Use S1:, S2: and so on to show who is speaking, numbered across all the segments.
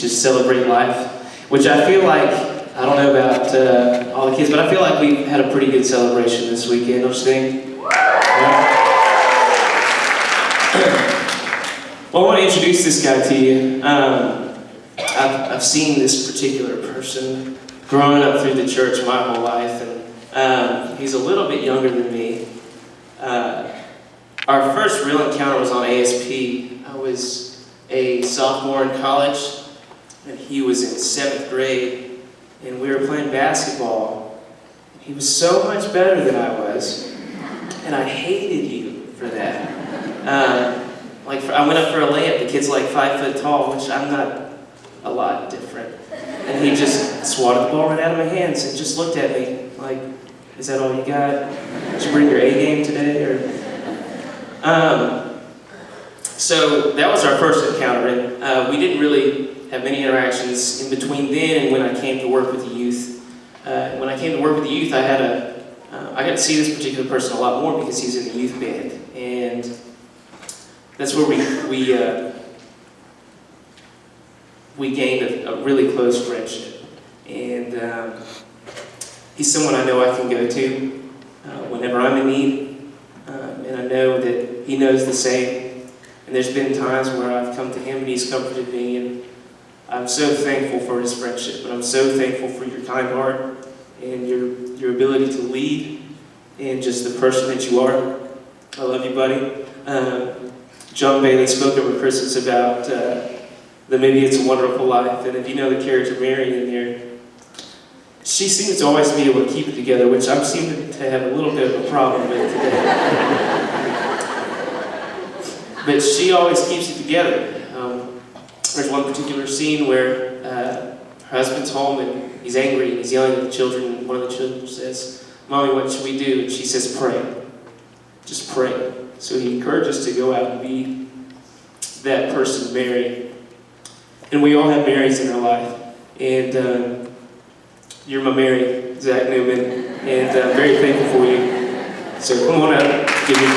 S1: just celebrate life, which I feel like, I don't know about all the kids, but I feel like we had a pretty good celebration this weekend, don't you think? Yeah. Well, I want to introduce this guy to you. I've seen this particular person growing up through the church my whole life, and he's a little bit younger than me. Our first real encounter was on ASP. I was a sophomore in college, and he was in 7th grade, and we were playing basketball. He was so much better than I was, and I hated you for that. I went up for a layup. The kid's like 5 foot tall, which I'm not a lot different. And he just swatted the ball right out of my hands and just looked at me like, "Is that all you got? Did you bring your A game today?" So that was our first encounter, and we didn't really have many interactions in between then and when I came to work with the youth. When I came to work with the youth, I got to see this particular person a lot more because he's in the youth band, and that's where we gained a really close friendship. And he's someone I know I can go to whenever I'm in need, and I know that he knows the same. And there's been times where I've come to him and he's comforted me, and I'm so thankful for his friendship, and I'm so thankful for your kind heart and your ability to lead and just the person that you are. I love you, buddy. John Bailey spoke over Christmas about the Maybe It's a Wonderful Life, and if you know the character Mary in there, she seems to always be able to keep it together, which I'm seeming to have a little bit of a problem with today. But she always keeps it together. There's one particular scene where her husband's home and he's angry and he's yelling at the children, and one of the children says, "Mommy, what should we do?" And she says, "Pray. Just pray." So he encourages us to go out and be that person, Mary. And we all have Marys in our life. And you're my Mary, Zach Newman. And I'm very thankful for you. So come on out. Give me.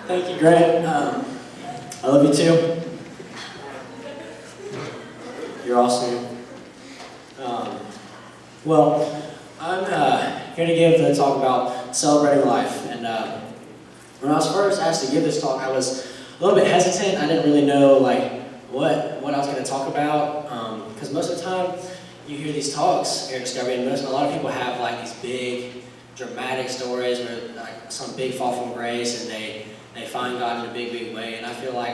S2: Thank you, Grant. I love you too. You're awesome. Well, I'm here to give the talk about celebrating life. And when I was first asked to give this talk, I was a little bit hesitant. I didn't really know what I was going to talk about. Because most of the time, you hear these talks here at Discovery, and a lot of people have these big, dramatic stories where some big fall from grace, and they find God in a big, big way. And I feel like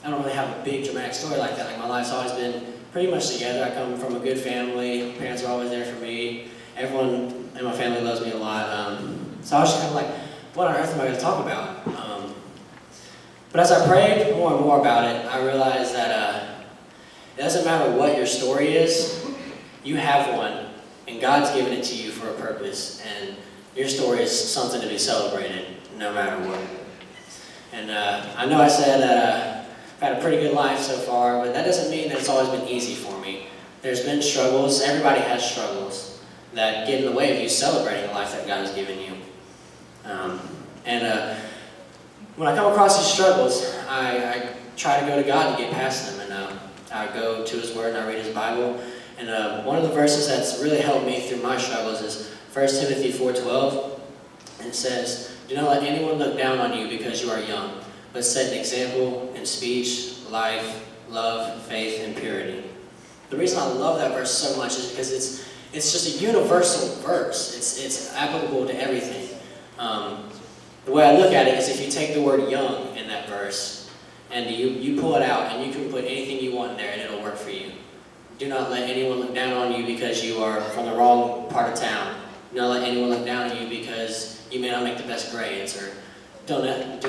S2: I don't really have a big, dramatic story like that. My life's always been pretty much together. I come from a good family. Parents are always there for me. Everyone in my family loves me a lot. So I was just kind of like, what on earth am I going to talk about? But as I prayed more and more about it, I realized that it doesn't matter what your story is, you have one, and God's given it to you for a purpose, and your story is something to be celebrated no matter what. And I know I said that I've had a pretty good life so far, but that doesn't mean that it's always been easy for me. There's been struggles. Everybody has struggles that get in the way of you celebrating the life that God has given you. When I come across these struggles, I try to go to God to get past them, and I go to His Word and I read His Bible. And one of the verses that's really helped me through my struggles is 1 Timothy 4:12, and it says, "Do not let anyone look down on you because you are young, but set an example in speech, life, love, faith, and purity." The reason I love that verse so much is because it's just a universal verse. It's applicable to everything. The way I look at it is if you take the word young in that verse and you pull it out and you can put anything you want in there and it'll work for you. Do not let anyone look down on you because you are from the wrong part of town. Do not let anyone look down on you because you may not make the best grades, or do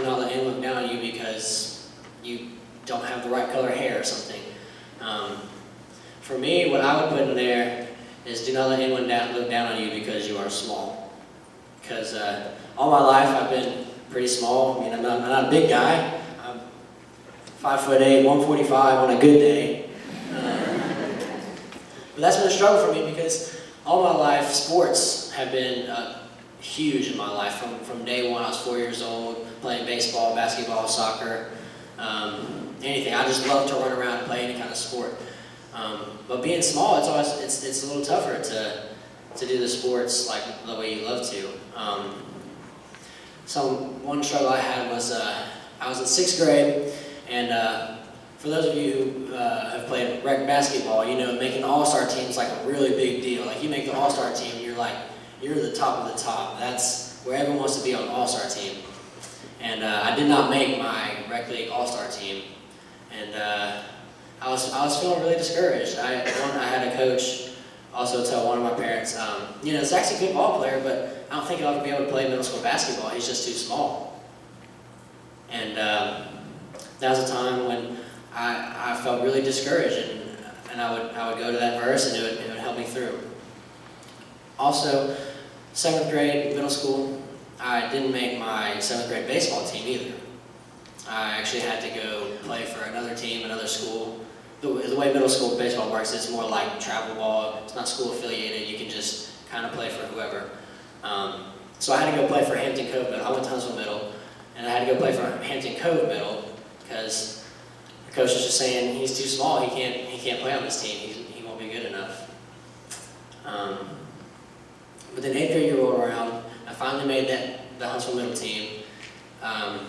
S2: not let anyone look down on you because you don't have the right color hair or something. For me, what I would put in there is do not let anyone look down on you because you are small. Because all my life I've been pretty small. I mean, I'm not a big guy. I'm 5'8", 145 on a good day. But that's been a struggle for me because all my life sports have been huge in my life. From day one, I was 4 years old, playing baseball, basketball, soccer, anything. I just love to run around and play any kind of sport. But being small, it's a little tougher to do the sports like the way you love to. So one struggle I had was I was in 6th grade, and for those of you who have played rec basketball, you know making all-star team is like a really big deal. Like you make the all-star team, you're the top of the top. That's where everyone wants to be on the all-star team. And I did not make my rec league all-star team, and I was feeling really discouraged. I had a coach also tell one of my parents, you know, Zach's a good ball player, but I don't think he'll ever be able to play middle school basketball. He's just too small. And that was a time when I felt really discouraged, and I would go to that verse, and it would help me through. Also, 7th grade, middle school, I didn't make my 7th grade baseball team either. I actually had to go play for another team, another school. The way middle school baseball works, it's more like travel ball. It's not school affiliated. You can just kind of play for whoever. So I had to go play for Hampton Cove Middle. I went to Huntsville Middle, and I had to go play for Hampton Cove Middle because the coach was just saying he's too small. He can't play on this team. He won't be good enough. But then 8th grade year rolled around. I finally made the Huntsville Middle team. I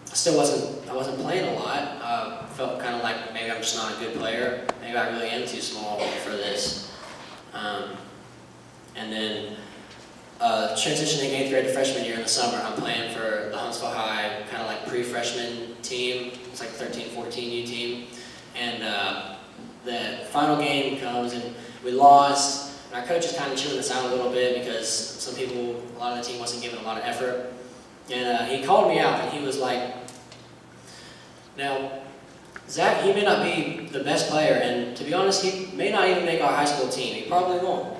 S2: wasn't playing a lot. Felt kind of like maybe I'm just not a good player. Maybe I really am too small for this. And then transitioning 8th grade to freshman year in the summer, I'm playing for the Huntsville High kind of like pre-freshman team. It's like 13, 14U team. And the final game comes and we lost. And our coach is kind of chewing us out a little bit because a lot of the team wasn't giving a lot of effort. And he called me out and he was like, now, Zach, he may not be the best player, and to be honest, he may not even make our high school team. He probably won't.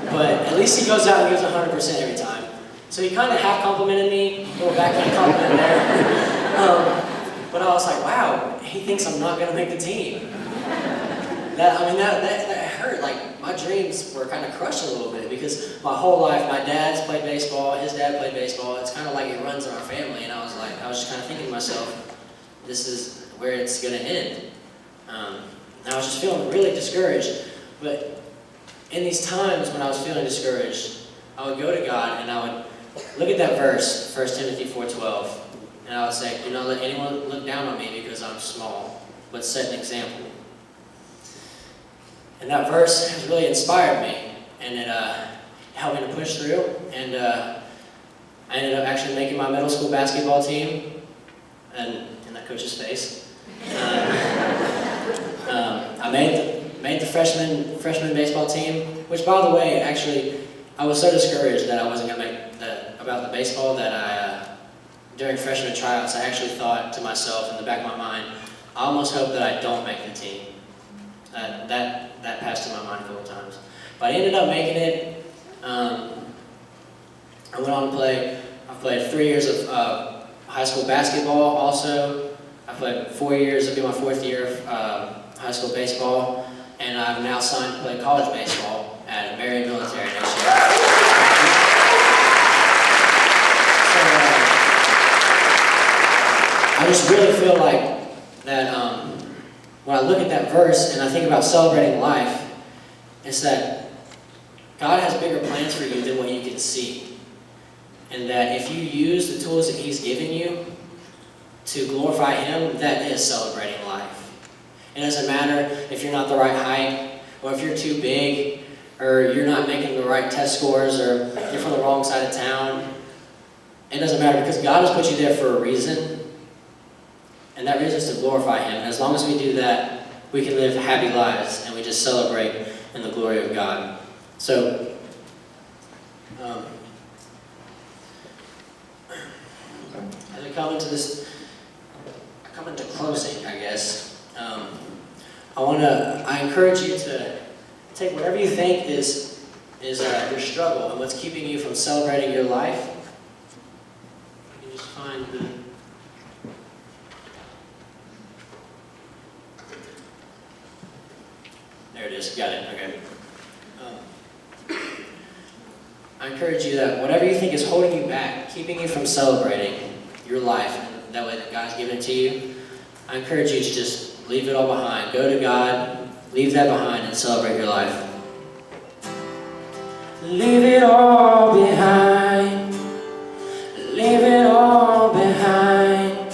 S2: But at least he goes out and gives 100% every time. So he kind of half complimented me, a little backhand compliment there. But I was like, wow, he thinks I'm not going to make the team. That hurt. Like, my dreams were kind of crushed a little bit because my whole life, my dad's played baseball, his dad played baseball. It's kind of like it runs in our family, and I was just kind of thinking to myself, this is where it's going to end. And I was just feeling really discouraged. But in these times when I was feeling discouraged, I would go to God and I would look at that verse, 1 Timothy 4:12, and I would say, do not let anyone look down on me because I'm small, but set an example. And that verse has really inspired me, and it helped me to push through. And I ended up actually making my middle school basketball team, and in that coach's face. I made the freshman baseball team, which, by the way, actually, I was so discouraged that I wasn't going to make about the baseball that during freshman tryouts, I actually thought to myself in the back of my mind, I almost hope that I don't make the team. That passed through my mind a couple times. But I ended up making it. I went on to play. I played 3 years of high school basketball also. I played 4 years, it'll be my 4th year of high school baseball. And I'm now signed to play college baseball at Marion Military next year. So I just really feel like that when I look at that verse and I think about celebrating life, it's that God has bigger plans for you than what you can see. And that if you use the tools that He's given you to glorify Him, that is celebrating life. It doesn't matter if you're not the right height, or if you're too big, or you're not making the right test scores, or you're from the wrong side of town. It doesn't matter because God has put you there for a reason. And that reason is to glorify Him. And as long as we do that, we can live happy lives and we just celebrate in the glory of God. So, as I come into closing, I guess, I encourage you to take whatever you think is your struggle and what's keeping you from celebrating your life. You can just find the... There it is. Got it. Okay. I encourage you that whatever you think is holding you back, keeping you from celebrating your life, and that way that God's given it to you, I encourage you to just leave it all behind. Go to God, leave that behind, and celebrate your life. Leave it all behind. Leave it all behind.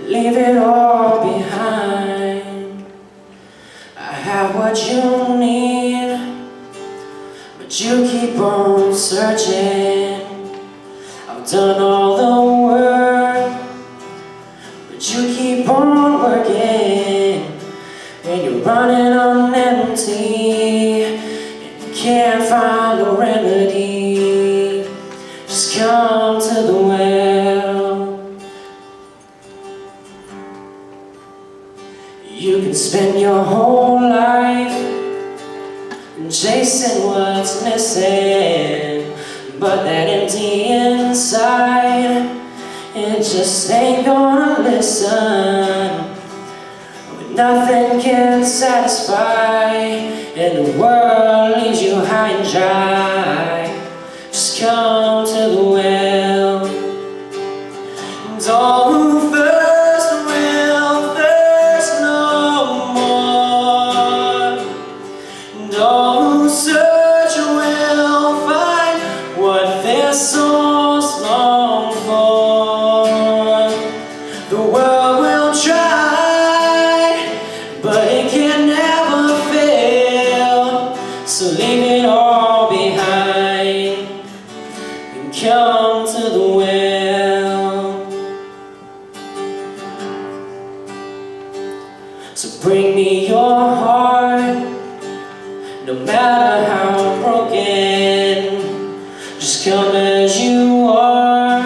S2: Leave it all behind. I have what you need, but you keep on searching. I've done all the work, but you keep on working. When you're running on empty and you can't find a remedy, just come to the well. You can spend your whole life chasing what's missing, but that empty inside, it just ain't gonna listen. When nothing can satisfy and the world leaves you high and dry, just come to the well. And all who thirst will thirst no more, and all who search will find what their souls long for. The world will try, but it can never fail. So leave it all behind and come to the well. So bring me your heart, no matter how broken. Just come as you are.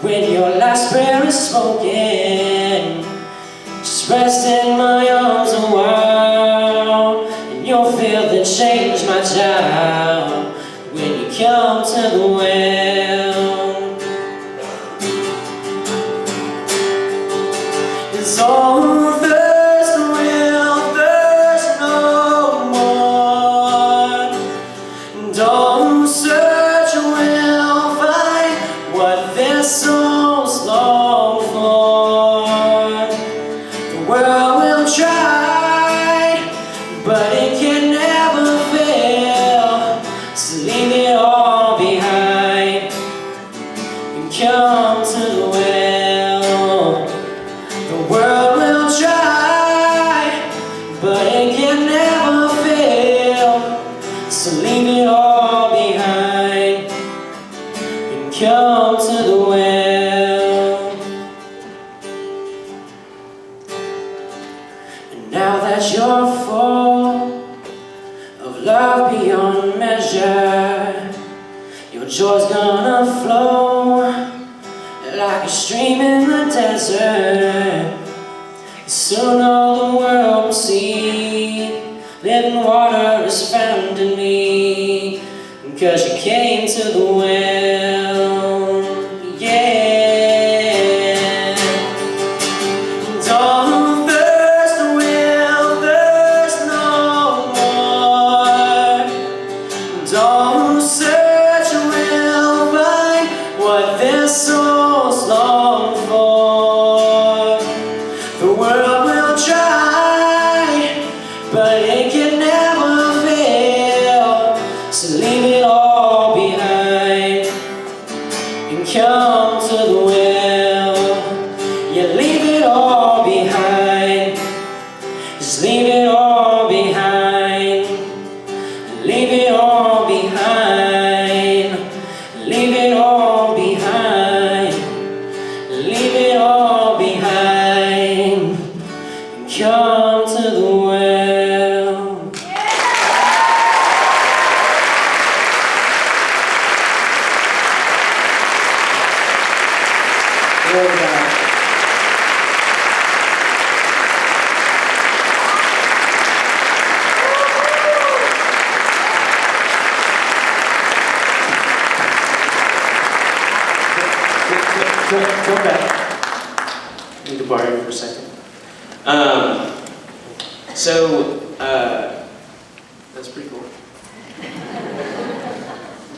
S2: When your last prayer is spoken, just rest in my arms a while, and you'll feel the change, my child, when you come to the well. It's all who thirst will thirst no more, and all who search will find what their souls long for. The world will try, but it can never fail. So leave it all behind and come to the well. The world will try, but it can never fail. So leave it all behind and come to the well. And now that you're full of love beyond measure, your joy's gonna flow like a stream in the desert. Soon all the world will see living water is found in me, 'cause you came to the well. Yeah. And all who thirst will thirst no more, and all who search will find what their souls long for. The world will try, but it can never fail. So leave it all behind and come to the well. Yeah, leave it all behind. Just leave it all behind. Leave it all behind. Leave it all behind. Leave it all behind and come to the well. Glory to God.
S1: Come back. I need to borrow you for a second. That's pretty cool.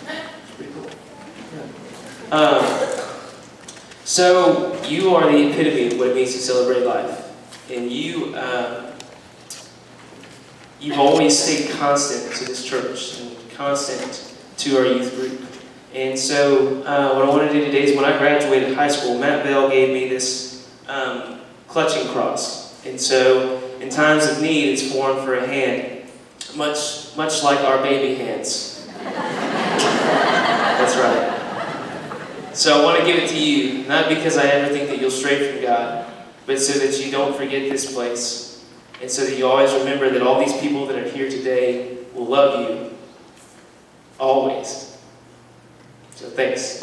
S1: That's pretty cool. Yeah. So you are the epitome of what it means to celebrate life, and you've always stayed constant to this church and constant to our youth group. And so what I want to do today is when I graduated high school, Matt Bell gave me this clutching cross. And so in times of need, it's formed for a hand, much like our baby hands. That's right. So I want to give it to you, not because I ever think that you'll stray from God, but so that you don't forget this place. And so that you always remember that all these people that are here today will love you always. So thanks.